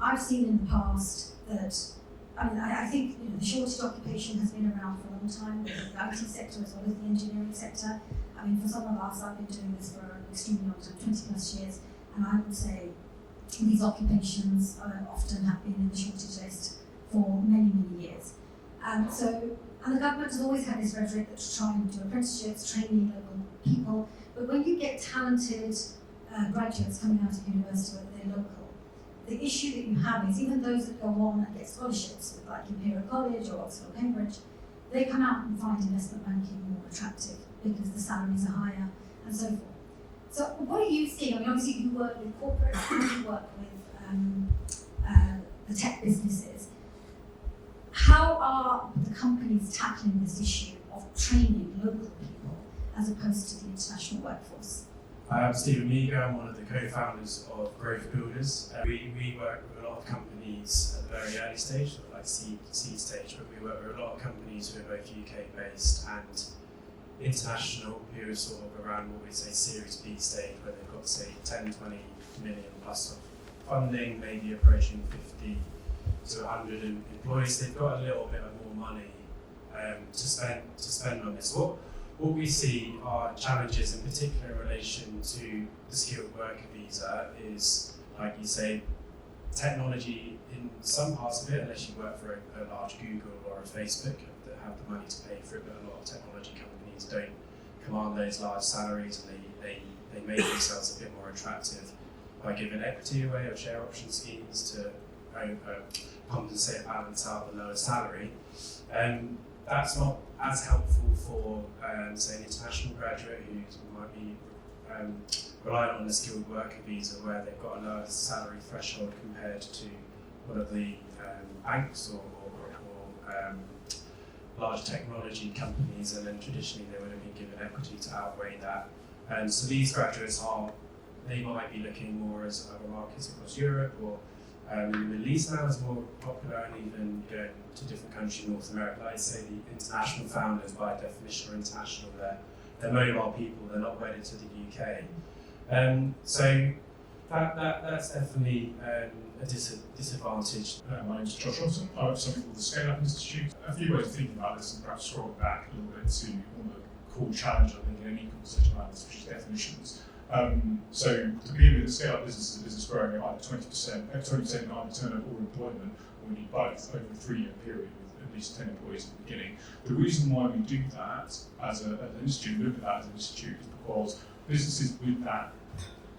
I've seen in the past that, I think the shortage occupation has been around for a long time, with the IT sector as well as the engineering sector. For some of us, I've been doing this for an extremely long time, 20 plus years, and I would say these occupations often have been in the shortage list for many, many years. And the government has always had this rhetoric that's trying to do apprenticeships, training local people, but when you get talented graduates coming out of university, whether they're local, the issue that you have is even those that go on and get scholarships, like Imperial College or Oxford or Cambridge, they come out and find investment banking more attractive because the salaries are higher and so forth. So what are you seeing? Obviously you work with corporates and you work with the tech businesses. How are the companies tackling this issue of training local people as opposed to the international workforce? I'm Stephen Meager, I'm one of the co-founders of Growth Builders. We work with a lot of companies at the very early stage, sort of like seed stage, but we work with a lot of companies who are both UK based and international, who are sort of around what we say Series B stage, where they've got say 10, 20 million plus of funding, maybe approaching 50 to 100 employees. They've got a little bit of more money to spend on this. What we see are challenges, in particular in relation to the skilled worker visa, is, like you say, technology in some parts of it, unless you work for a large Google or a Facebook that have the money to pay for it, but a lot of technology companies don't command those large salaries, and they make themselves a bit more attractive by giving equity away or share option schemes to compensate, balance out the lower salary. That's not as helpful for, say, an international graduate who might be reliant on a skilled worker visa, where they've got a lower salary threshold compared to one of the banks or large technology companies, and then traditionally they would have been given equity to outweigh that. So these graduates they might be looking more as other markets across Europe, or in the Middle East now is more popular, and even going to different countries in North America. I'd say the international founders, by definition, are international. They're mobile people. They're not wedded to the UK. So that's definitely a disadvantage. My name is Josh Johnson. I work for something called the Scale Up Institute. A few ways of thinking about this, and perhaps scroll back a little bit to one of the core challenges I think in any conversation like this, which is definitions. So to begin with, the scale-up business is a business growing at either 20% in either turnover or employment, or we need both over a 3-year period with at least 10 employees at the beginning. The reason why we do that as an institute, look at that as an institute, is because businesses with that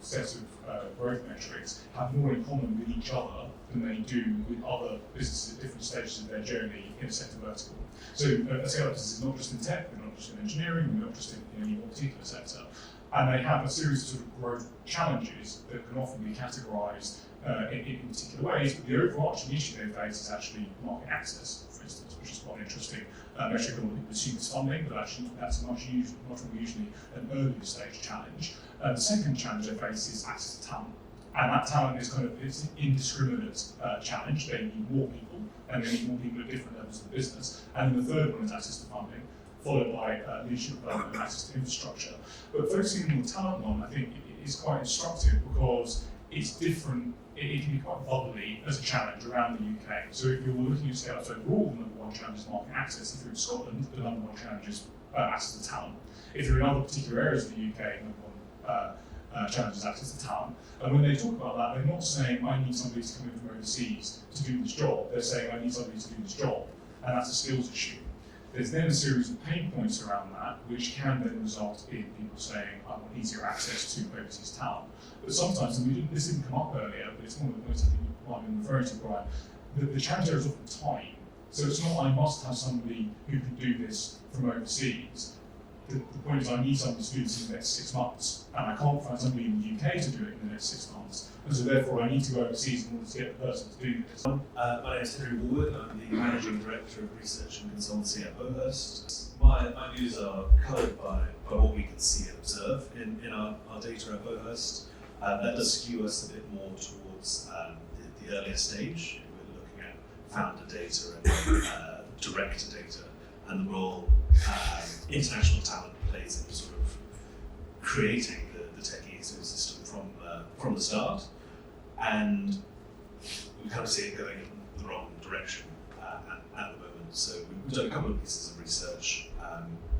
set of growth metrics have more in common with each other than they do with other businesses at different stages of their journey in a sector vertical. So a scale-up business is not just in tech, we're not just in engineering, we're not just in any one particular sector. And they have a series of sort of growth challenges that can often be categorised in particular ways, but the overarching issue they face is actually market access, for instance, which is quite an interesting metric. A lot of people assume it's funding, but actually that's much more usually an earlier stage challenge. The second challenge they face is access to talent. And that talent is it's an indiscriminate challenge. They need more people, and they need more people at different levels of the business. And then the third one is access to funding, followed by leadership development and access to infrastructure. But focusing on the talent one, I think, is quite instructive because it's different. It can be quite bubbly as a challenge around the UK. So if you're looking at scale-ups overall, the number one challenge is market access. If you're in Scotland, the number one challenge is access to talent. If you're in other particular areas of the UK, the number one challenge is access to talent. And when they talk about that, they're not saying, I need somebody to come in from overseas to do this job. They're saying, I need somebody to do this job. And that's a skills issue. There's then a series of pain points around that, which can then result in people saying, I want easier access to overseas talent. But sometimes, and this didn't come up earlier, but it's one of the points I think you might have been referring to, Brian, the challenge there is often time. So it's not, I must have somebody who can do this from overseas. The point is, I need somebody to do this in the next 6 months, and I can't find somebody in the UK to do it in the next 6 months. And so therefore, I need to go overseas in order to get the person to do this. My name is Henry Woolwood, I'm the Managing Director of Research and Consultancy at Bowhurst. My views are coloured by what we can see and observe in our data at Bowhurst. That does skew us a bit more towards the earlier stage. We're looking at founder data and director data, and the role international talent plays in sort of creating the tech ecosystem from the start. And we kind of see it going in the wrong direction at the moment. So we've done a couple of pieces of research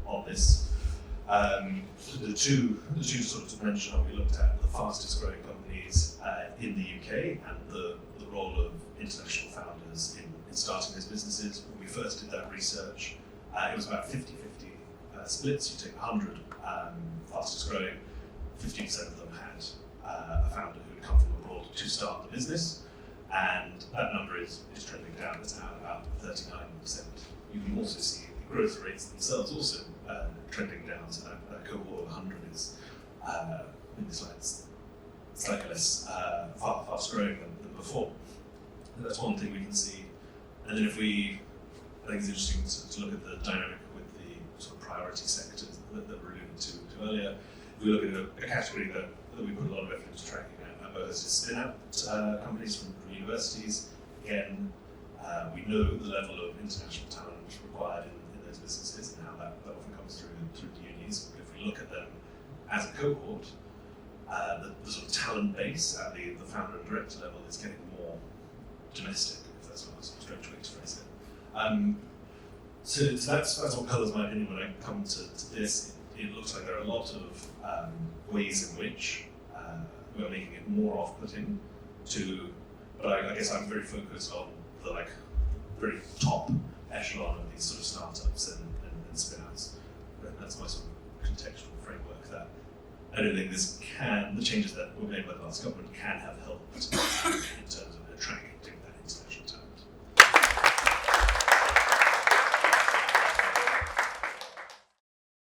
on this. The two sort of to mention are we looked at the fastest growing companies in the UK and the role of international founders in starting those businesses. When we first did that research, it was about 50-50 splits. You take 100 fastest growing, 15% of them had a founder who had come from abroad to start the business, and that number is trending down. It's now about 39%. You can also see the growth rates themselves also trending down, so that cohort of 100 is maybe slightly less fast growing than before. And that's one thing we can see. And then I think it's interesting to look at the dynamic with the sort of priority sectors that were alluded to earlier. If we look at a category that we put a lot of effort into tracking at Bohurst is spin-out companies from universities. Again, we know the level of international talent required in those businesses and how that often comes through the unis. But if we look at them as a cohort, the sort of talent base at the founder and director level is getting more domestic, if that's not a strange way to phrase it. So that's what colours my opinion when I come to this. It looks like there are a lot of ways in which we're making it more off-putting but I guess I'm very focused on the very top echelon of these sort of startups and spin-outs. That's my sort of contextual framework that I don't think the changes that were made by the last government can have helped in terms of